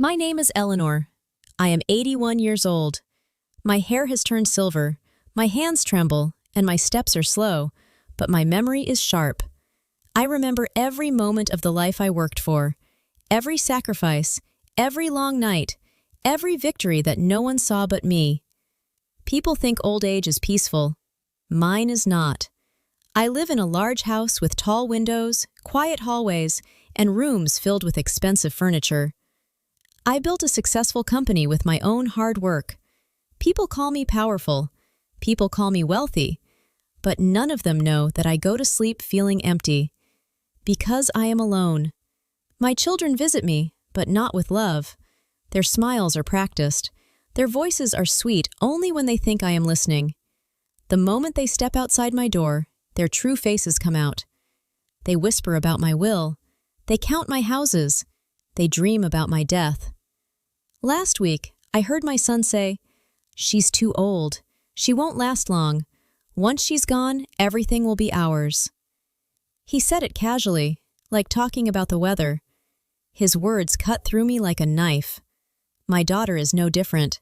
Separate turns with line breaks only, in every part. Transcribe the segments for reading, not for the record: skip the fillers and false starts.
My name is Eleanor. I am 81 years old. My hair has turned silver, my hands tremble, and my steps are slow, but my memory is sharp. I remember every moment of the life I worked for, every sacrifice, every long night, every victory that no one saw but me. People think old age is peaceful. Mine is not. I live in a large house with tall windows, quiet hallways, and rooms filled with expensive furniture. I built a successful company with my own hard work. People call me powerful. People call me wealthy. But none of them know that I go to sleep feeling empty. Because I am alone. My children visit me, but not with love. Their smiles are practiced. Their voices are sweet only when they think I am listening. The moment they step outside my door, their true faces come out. They whisper about my will. They count my houses. They dream about my death. Last week, I heard my son say, "She's too old. She won't last long. Once she's gone, everything will be ours." He said it casually, like talking about the weather. His words cut through me like a knife. My daughter is no different.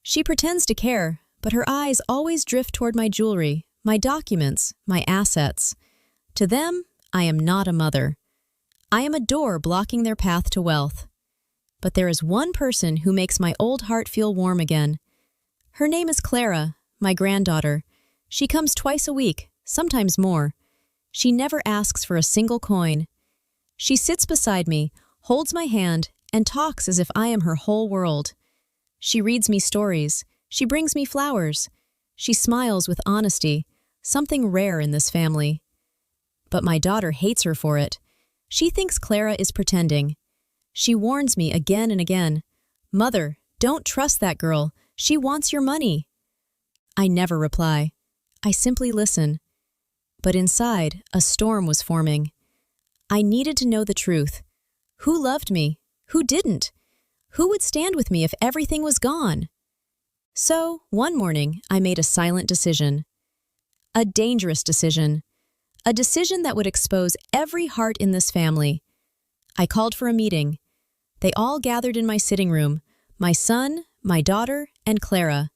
She pretends to care, but her eyes always drift toward my jewelry, my documents, my assets. To them, I am not a mother. I am a door blocking their path to wealth. But there is one person who makes my old heart feel warm again. Her name is Clara, my granddaughter. She comes twice a week, sometimes more. She never asks for a single coin. She sits beside me, holds my hand, and talks as if I am her whole world. She reads me stories. She brings me flowers. She smiles with honesty, something rare in this family. But my daughter hates her for it. She thinks Clara is pretending. She warns me again and again, "Mother, don't trust that girl. She wants your money." I never reply. I simply listen. But inside, a storm was forming. I needed to know the truth. Who loved me? Who didn't? Who would stand with me if everything was gone? So, one morning, I made a silent decision. A dangerous decision. A decision that would expose every heart in this family. I called for a meeting. They all gathered in my sitting room, my son, my daughter, and Clara.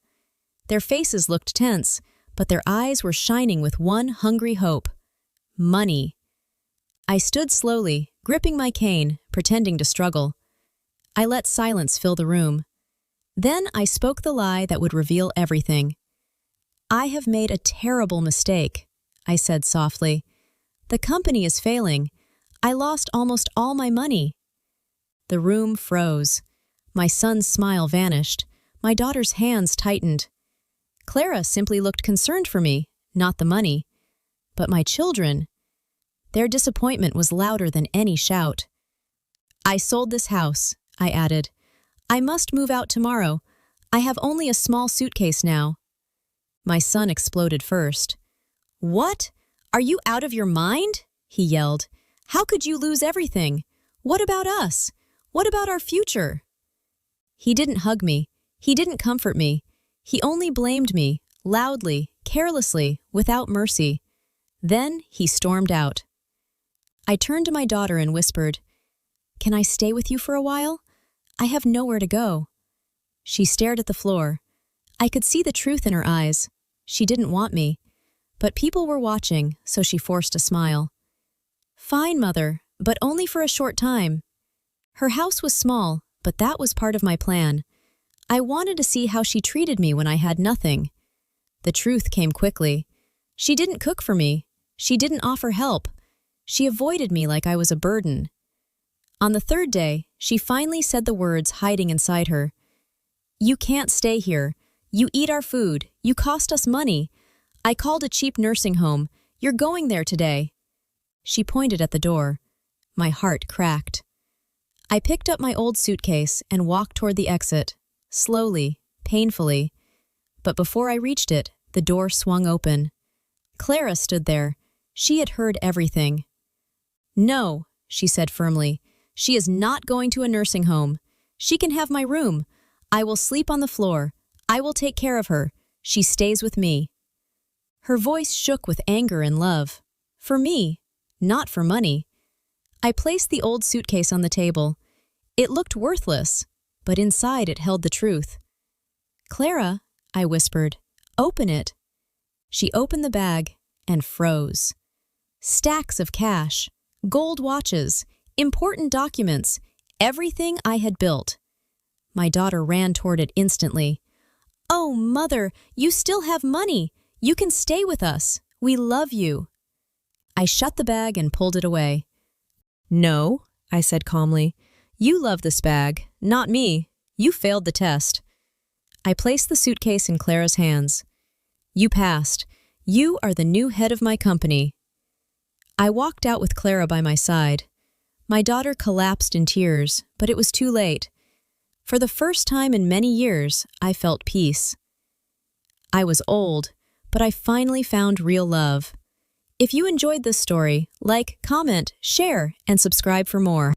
Their faces looked tense, but their eyes were shining with one hungry hope: money. I stood slowly, gripping my cane, pretending to struggle. I let silence fill the room. Then I spoke the lie that would reveal everything. "I have made a terrible mistake," I said softly. "The company is failing. I lost almost all my money." The room froze. My son's smile vanished. My daughter's hands tightened. Clara simply looked concerned for me, not the money. But my children, their disappointment was louder than any shout. "I sold this house," I added. "I must move out tomorrow. I have only a small suitcase now." My son exploded first. "What? Are you out of your mind?" he yelled. "How could you lose everything? What about us? What about our future?" He didn't hug me. He didn't comfort me. He only blamed me, loudly, carelessly, without mercy. Then he stormed out. I turned to my daughter and whispered, "Can I stay with you for a while? I have nowhere to go." She stared at the floor. I could see the truth in her eyes. She didn't want me. But people were watching, so she forced a smile. "Fine, Mother, but only for a short time." Her house was small, but that was part of my plan. I wanted to see how she treated me when I had nothing. The truth came quickly. She didn't cook for me. She didn't offer help. She avoided me like I was a burden. On the third day, she finally said the words hiding inside her. "You can't stay here. You eat our food. You cost us money. I called a cheap nursing home. You're going there today." She pointed at the door. My heart cracked. I picked up my old suitcase and walked toward the exit, slowly, painfully. But before I reached it, the door swung open. Clara stood there. She had heard everything. "No," she said firmly. "She is not going to a nursing home. She can have my room. I will sleep on the floor. I will take care of her. She stays with me." Her voice shook with anger and love. For me, not for money. I placed the old suitcase on the table. It looked worthless, but inside it held the truth. "Clara," I whispered, "open it." She opened the bag and froze. Stacks of cash, gold watches, important documents, everything I had built. My daughter ran toward it instantly. "Oh, Mother, you still have money. You can stay with us. We love you." I shut the bag and pulled it away. "No," I said calmly. "You love this bag, not me. You failed the test." I placed the suitcase in Clara's hands. "You passed. You are the new head of my company." I walked out with Clara by my side. My daughter collapsed in tears, but it was too late. For the first time in many years, I felt peace. I was old, but I finally found real love. If you enjoyed this story, like, comment, share, and subscribe for more.